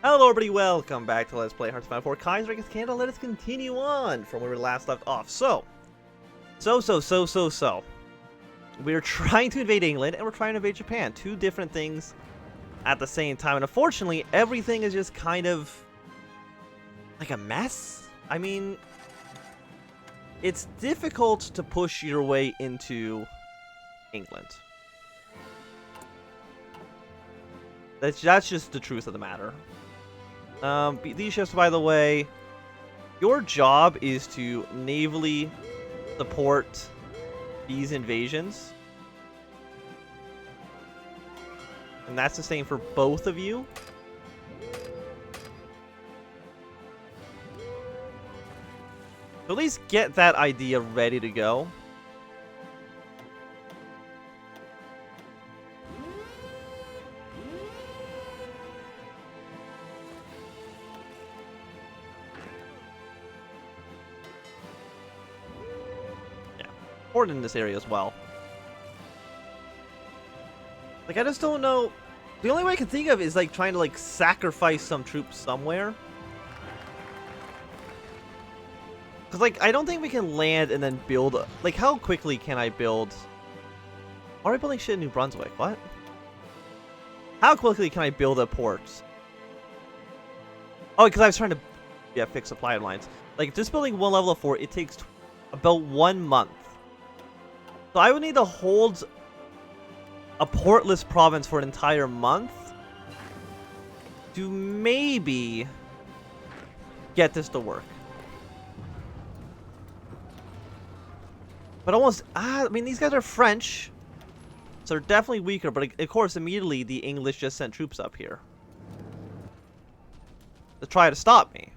Hello everybody, welcome back to Let's Play Hearthstone 4 Kaiserreich Canada. Let us continue on from where we last left off. So. We're trying to invade England and we're trying to invade Japan. Two different things at the same time. And unfortunately, everything is just kind of like a mess. I mean, it's difficult to push your way into England. That's just the truth of the matter. These ships, by the way, your job is to navally support these invasions. And that's the same for both of you. So at least get that idea ready to go. In this area as well. Like, I just don't know. The only way I can think of is like trying to like sacrifice some troops somewhere. Because like I don't think we can land and then build. Like, how quickly can I build? Why are we building shit in New Brunswick? What? How quickly can I build a port? Oh, because I was trying to fix supply lines. Like, just building one level of 4, it takes about 1 month. So I would need to hold a portless province for an entire month to maybe get this to work. But almost, I mean, these guys are French, so they're definitely weaker. But of course, immediately the English just sent troops up here to try to stop me.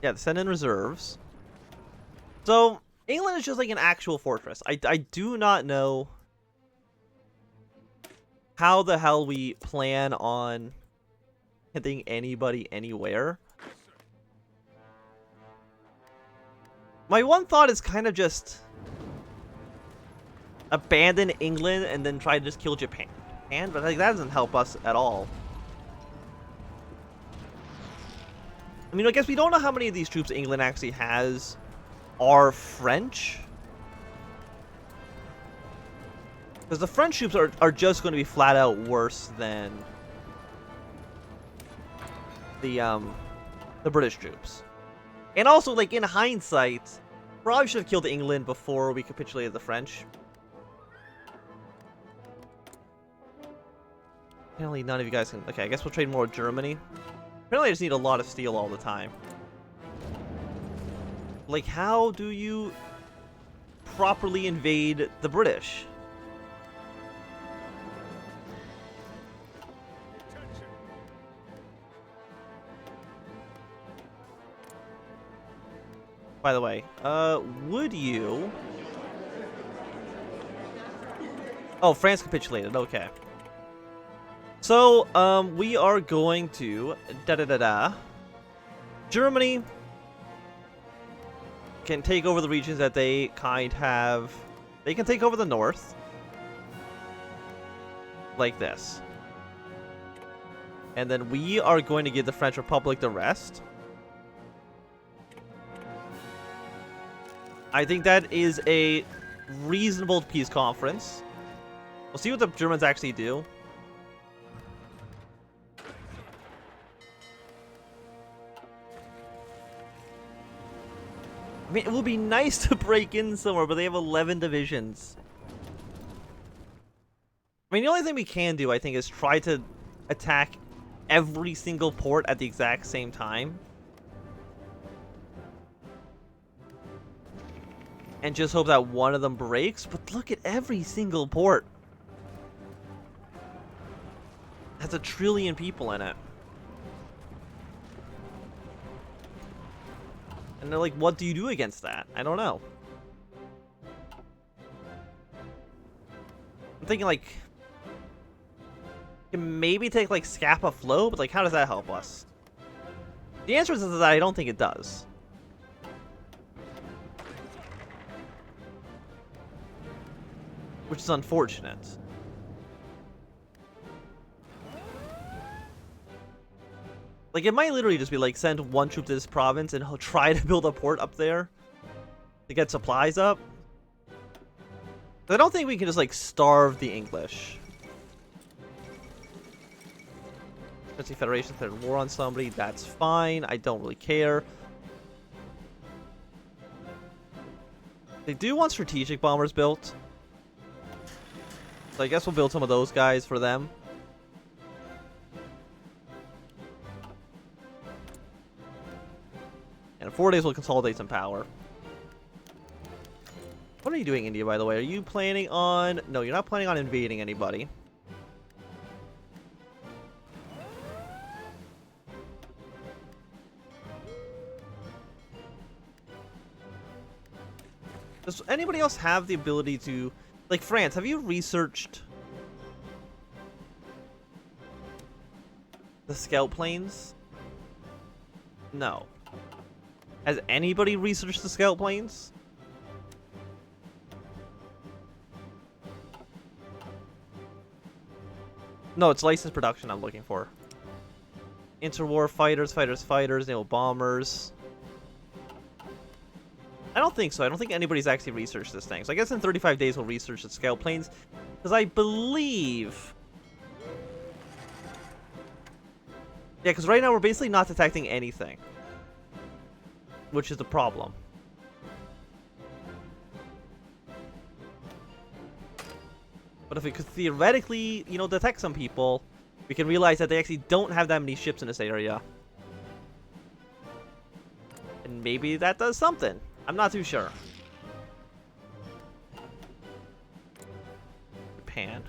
Yeah, they send in reserves. So, England is just like an actual fortress. I do not know how the hell we plan on hitting anybody anywhere. My one thought is kind of just abandon England and then try to just kill Japan. But like that doesn't help us at all. I mean, I guess we don't know how many of these troops England actually has are French. Because the French troops are just going to be flat out worse than the British troops. And also, like, in hindsight, probably should have killed England before we capitulated the French. Apparently none of you guys can... Okay, I guess we'll trade more with Germany. Apparently I just need a lot of steel all the time. Like, how do you properly invade the British? By the way, would you... Oh, France capitulated, okay. So, we are going to... Germany can take over the regions that they kind have. They can take over the north. Like this. And then we are going to give the French Republic the rest. I think that is a reasonable peace conference. We'll see what the Germans actually do. I mean, it would be nice to break in somewhere, but they have 11 divisions. I mean, the only thing we can do, I think, is try to attack every single port at the exact same time. And just hope that one of them breaks. But look at every single port. Has 1 trillion people in it. And they're like, what do you do against that? I don't know. I'm thinking like, you can maybe take like Scapa Flow, but like, how does that help us? The answer is that I don't think it does. which is unfortunate. Like, it might literally just be like, send one troop to this province and try to build a port up there to get supplies up. I don't think we can just, like, starve the English. Let's see, Federation declared war on somebody. That's fine. I don't really care. They do want strategic bombers built. So I guess we'll build some of those guys for them. And in 4 days we'll consolidate some power. What are you doing, India, by the way? Are you planning on... No, you're not planning on invading anybody. Does anybody else have the ability to... Like, France, have you researched the scout planes? No. Has anybody researched the scout planes? No, it's licensed production I'm looking for. Interwar fighters, naval bombers. I don't think so. I don't think anybody's actually researched this thing. So I guess in 35 days we'll research the scout planes. Because I believe... Yeah, because right now we're basically not detecting anything. Which is the problem. But if we could theoretically, you know, detect some people, we can realize that they actually don't have that many ships in this area. And maybe that does something. I'm not too sure. Japan.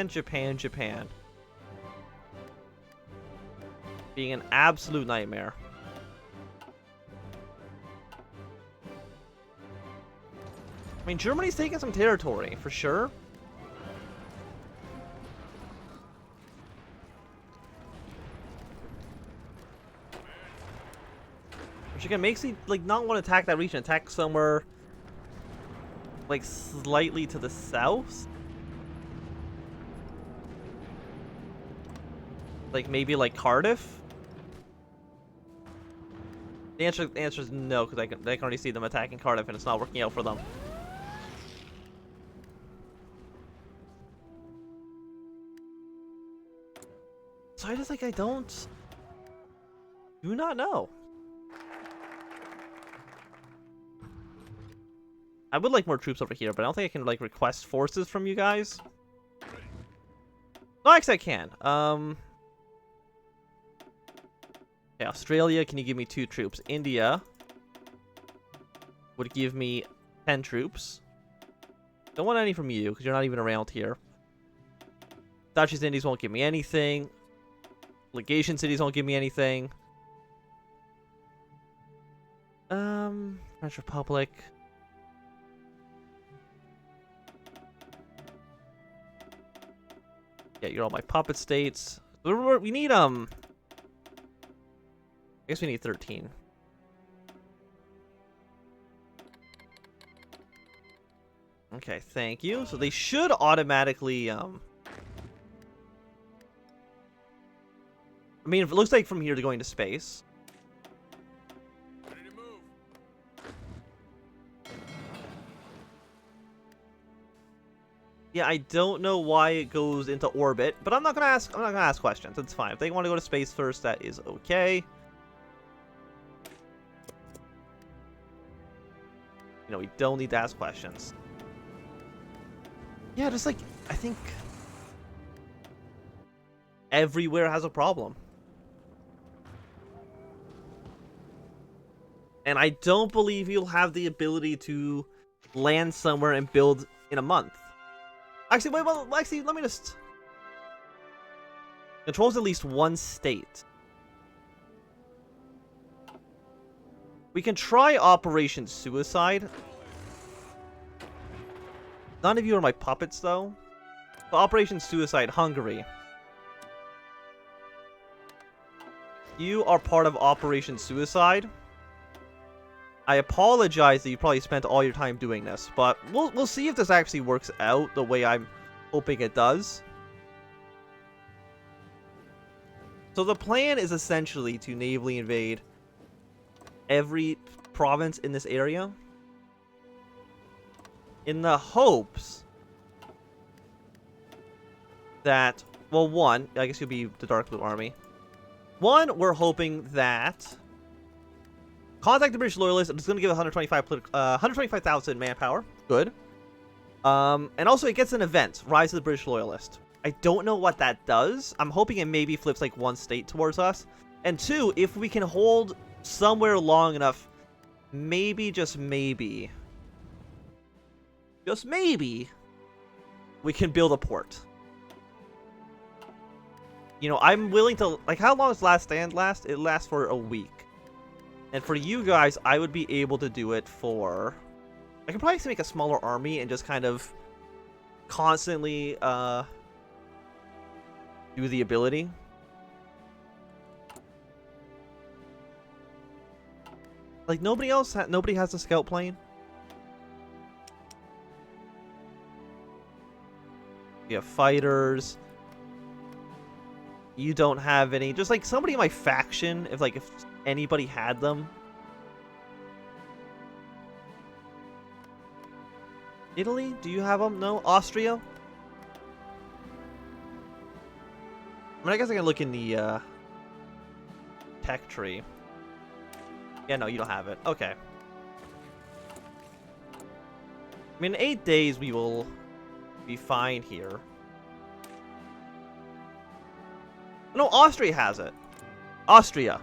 Japan. Being an absolute nightmare. I mean, Germany's taking some territory, for sure. Which again makes me like not want to attack that region. Attack somewhere like slightly to the south. Like maybe like Cardiff. The answer is no, because I can already see them attacking Cardiff and it's not working out for them. So I just like I do not know. I would like more troops over here, but I don't think I can, like, request forces from you guys. No, actually I can. Okay, Australia, can you give me 2 troops? India would give me 10 troops. Don't want any from you, because you're not even around here. Dutch East Indies won't give me anything. Legation cities won't give me anything. French Republic... Yeah, you're all my puppet states. We need, I guess we need 13. Okay, thank you. So they should automatically, I mean, if it looks like from here they're going to space. Ready to move. Yeah, I don't know why it goes into orbit, but I'm not gonna ask questions. It's fine. If they want to go to space first, that is okay. You know, we don't need to ask questions. Yeah, just like I think everywhere has a problem. And I don't believe you'll have the ability to land somewhere and build in a month. Actually, wait, well, actually, let me just... Controls at least one state. We can try Operation Suicide. None of you are my puppets, though. So Operation Suicide, Hungary. You are part of Operation Suicide. I apologize that you probably spent all your time doing this, but we'll see if this actually works out the way I'm hoping it does. So the plan is essentially to navally invade every province in this area in the hopes that, well, one, I guess you'll be the Dark Blue Army. One, we're hoping that contact the British Loyalists. It's going to give 125,000 manpower. Good. And also it gets an event, Rise of the British Loyalist. I don't know what that does. I'm hoping it maybe flips like one state towards us. And two, if we can hold somewhere long enough, maybe, just maybe, we can build a port. You know, I'm willing to, like, how long does Last Stand last? It lasts for a week. And for you guys, I would be able to do it for, I could probably make a smaller army and just kind of constantly, do the ability. Like, nobody has a scout plane. You have fighters. You don't have any. Just like somebody in my faction, if anybody had them. Italy, do you have them? No. Austria. I mean, I guess I can look in the tech tree. Yeah, no, you don't have it. Okay. I mean, in 8 days we will be fine here. No, Austria has it. Austria.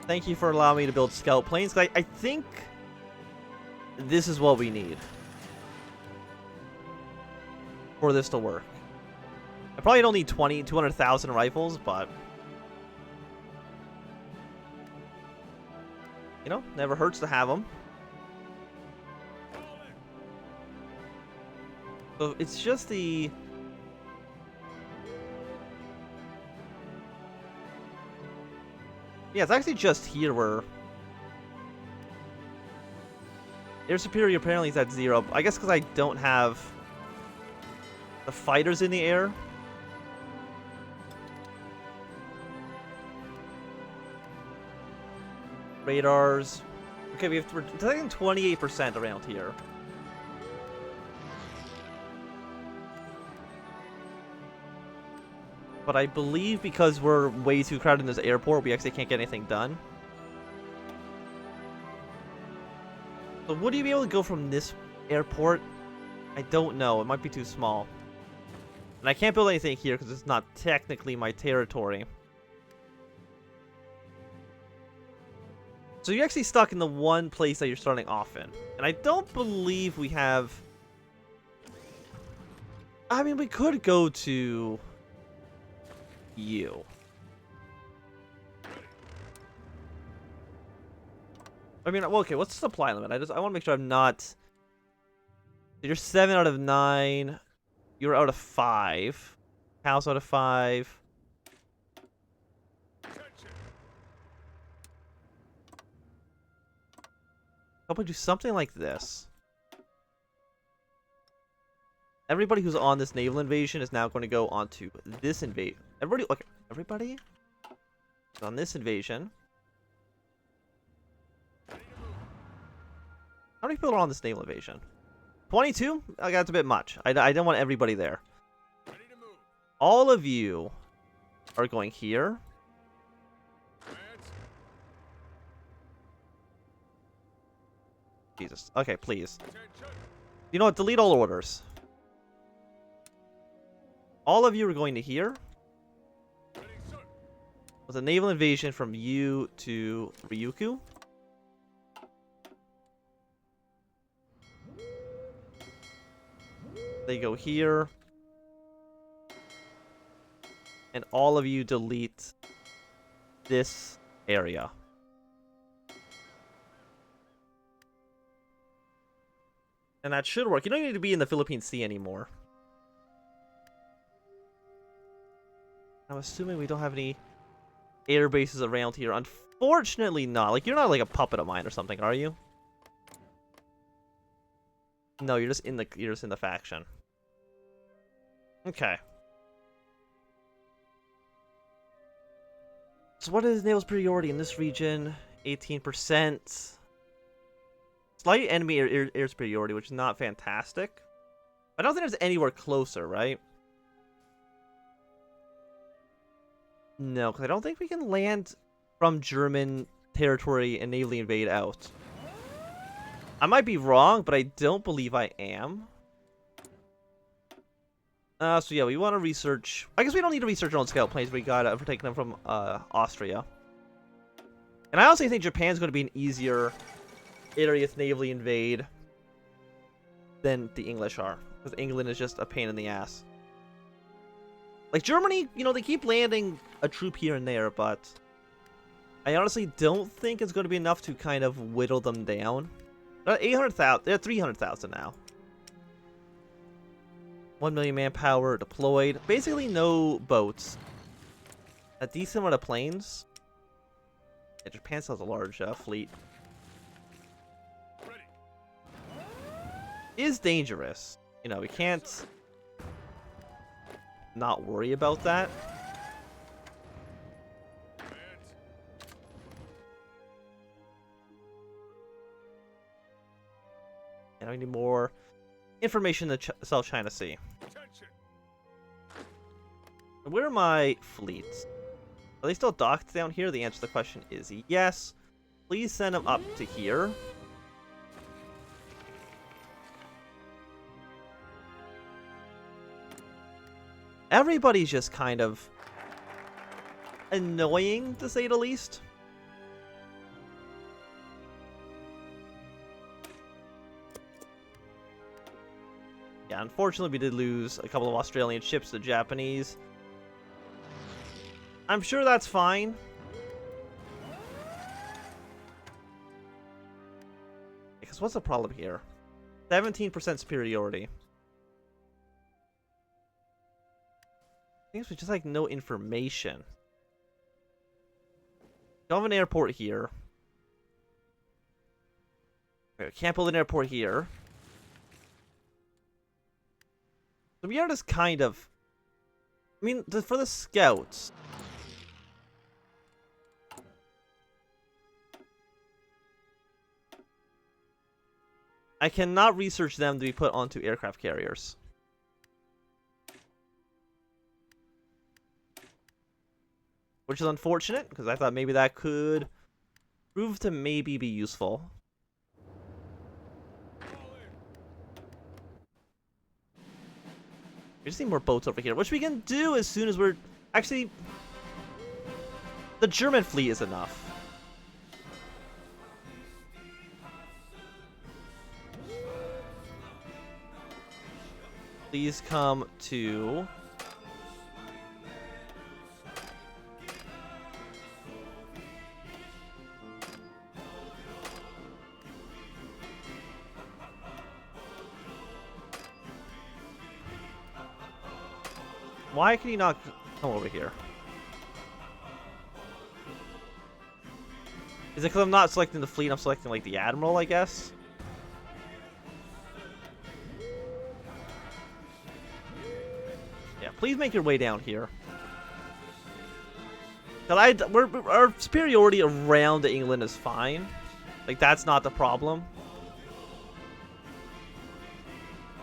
Thank you for allowing me to build scout planes. 'Cause I think this is what we need for this to work. I probably don't need 200,000 rifles, but you know, never hurts to have them. So it's just the it's actually just here where air superior apparently is at 0. I guess because I don't have the fighters in the air. Radars. Okay, we're taking 28% around here. But I believe because we're way too crowded in this airport, we actually can't get anything done. So would you be able to go from this airport? I don't know. It might be too small. And I can't build anything here because it's not technically my territory. So you're actually stuck in the one place that you're starting off in. And I don't believe we have... I mean, we could go to... you. I mean, well, okay, what's the supply limit? I want to make sure I'm not... You're 7 out of 9. You're out of 5. House out of 5. How about do something like this? Everybody who's on this naval invasion is now going to go onto this invasion. Everybody, okay, everybody is on this invasion. How many people are on this naval invasion? 22? I got a bit much. I don't want everybody there. All of you are going here. Jesus. Okay, please. You know what? Delete all orders. All of you are going to here. With a naval invasion from you to Ryukyu. They go here. And all of you delete this area. And that should work. You don't need to be in the Philippine Sea anymore. I'm assuming we don't have any air bases around here. Unfortunately not. Like, you're not like a puppet of mine or something, are you? No, you're just in the faction. Okay. So what is naval superiority in this region? 18%. Slight enemy air superiority, which is not fantastic. I don't think there's anywhere closer, right? No, because I don't think we can land from German territory and navally invade out. I might be wrong, but I don't believe I am. So yeah, we want to research... I guess we don't need to research our own scout planes. We got we're taking them from Austria. And I honestly think Japan's going to be an easier area to navally invade than the English are. Because England is just a pain in the ass. Like, Germany, you know, they keep landing a troop here and there, but I honestly don't think it's going to be enough to kind of whittle them down. They're 800,000. They're 300,000 now. 1 million manpower deployed. Basically no boats. A decent amount of planes. Yeah, Japan still has a large fleet. Is dangerous. You know, we can't not worry about that. And I need more information to South China Sea. Where are my fleets? Are they still docked down here? The answer to the question is yes. Please send them up to here. Everybody's just kind of annoying, to say the least. Yeah, unfortunately we did lose a couple of Australian ships to the Japanese. I'm sure that's fine. Because what's the problem here? 17% superiority. I think it's just like no information. Don't have an airport here. Okay, can't build an airport here. So we are just kind of... I mean, for the scouts... I cannot research them to be put onto aircraft carriers. Which is unfortunate, because I thought maybe that could prove to maybe be useful. We just need more boats over here, which we can do as soon as we're... Actually, the German fleet is enough. Please come to... Why can you not come over here? Is it because I'm not selecting the fleet, I'm selecting, like, the Admiral, I guess? Yeah, please make your way down here. Our superiority around England is fine. Like, that's not the problem.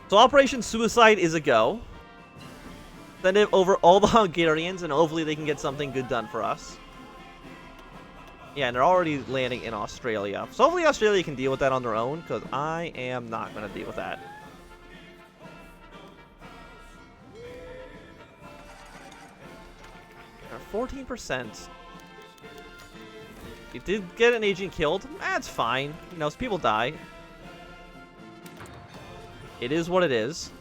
So Operation Suicide is a go. Send it over all the Hungarians, and hopefully they can get something good done for us. Yeah, and they're already landing in Australia. So hopefully Australia can deal with that on their own, because I am not going to deal with that. 14%. You did get an agent killed. That's fine. You know, people die. It is what it is.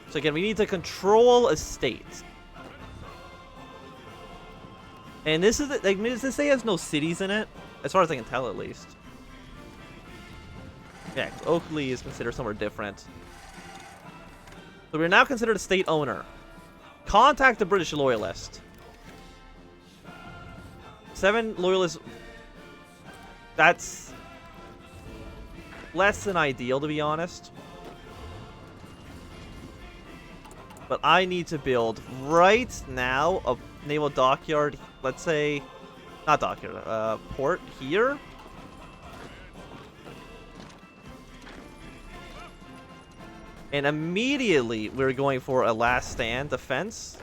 So again, we need to control a state. And this is, like, this state has no cities in it, as far as I can tell, at least. Yeah, Oakley is considered somewhere different. So we're now considered a state owner. Contact the British loyalist. 7 loyalists. That's less than ideal, to be honest. But I need to build right now a naval dockyard. Let's say, not dockyard, port here. And immediately we're going for a last stand defense.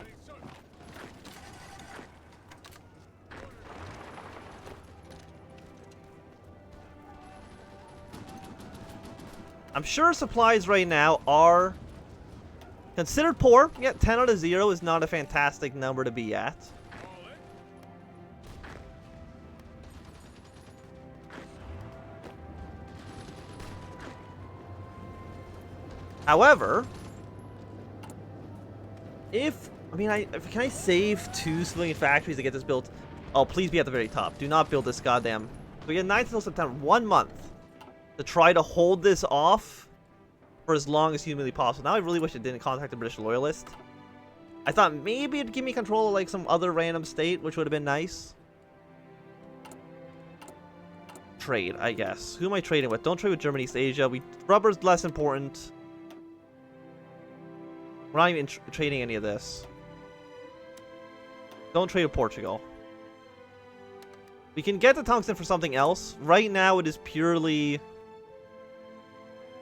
I'm sure supplies right now are considered poor. Yeah, 10 out of 0 is not a fantastic number to be at. However, can I save 2 civilian factories to get this built? Oh, please be at the very top. Do not build this goddamn. We get 9th until September, 1 month to try to hold this off for as long as humanly possible. Now I really wish it didn't contact the British loyalist. I thought maybe it'd give me control of like some other random state, which would have been nice. Trade, I guess. Who am I trading with? Don't trade with Germany, East Asia. Rubber's less important. We're not even trading any of this. Don't trade with Portugal. We can get the tungsten for something else. Right now it is purely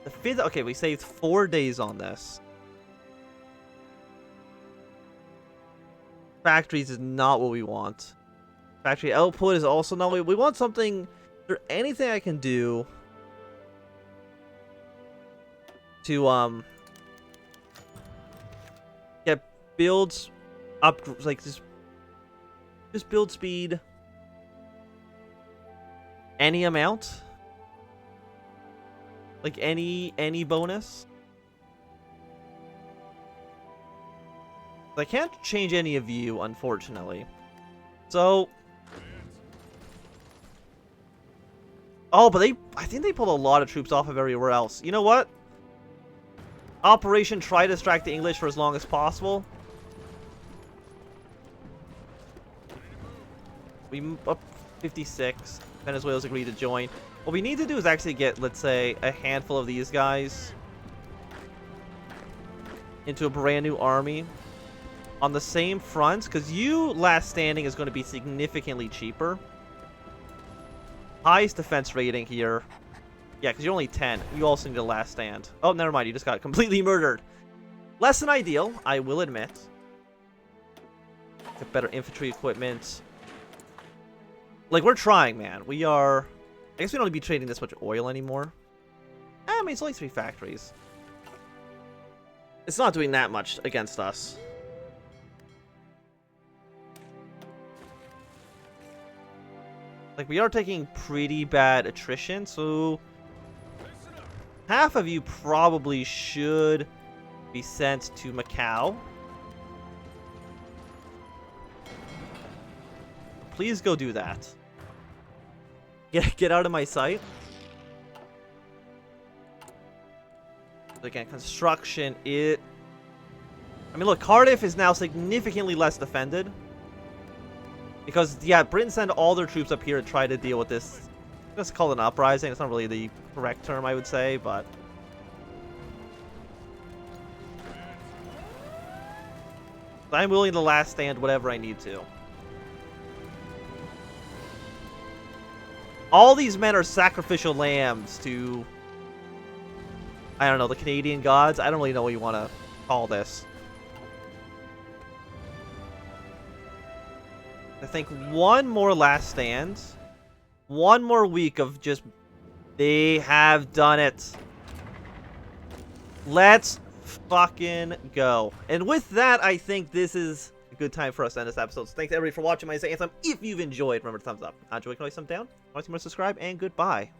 the 5th. Okay, we saved 4 days on this. Factories is not what we want. Factory output is also not what we want. Something. Is there anything I can do to get builds up, like just build speed any amount, like any bonus? I can't change any of you, unfortunately. So, oh, but I think they pulled a lot of troops off of everywhere else. You know what? Operation try to distract the English for as long as possible. We up 56. Venezuela's agreed to join. What we need to do is actually get, let's say, a handful of these guys into a brand new army on the same fronts, because you last standing is going to be significantly cheaper. Highest defense rating here. Yeah, because you're only 10. You also need a last stand. Oh, never mind. You just got completely murdered. Less than ideal, I will admit. Get better infantry equipment. Like, we're trying, man. We are... I guess we don't need to be trading this much oil anymore. I mean, it's only 3 factories. It's not doing that much against us. Like, we are taking pretty bad attrition, so... half of you probably should be sent to Macau. Please go do that. Get out of my sight. Again, construction, I mean, look, Cardiff is now significantly less defended. Because, yeah, Britain sent all their troops up here to try to deal with this. Let's call it an uprising. It's not really the correct term, I would say, but... I'm willing to last stand whatever I need to. All these men are sacrificial lambs to... I don't know, the Canadian gods? I don't really know what you want to call this. I think one more last stand. One more week of just... They have done it. Let's fucking go. And with that, I think this is a good time for us to end this episode. So thanks everybody for watching my Anthem. If you've enjoyed, remember to thumbs up. Enjoy, can always thumb down. Want to see more, subscribe, and goodbye.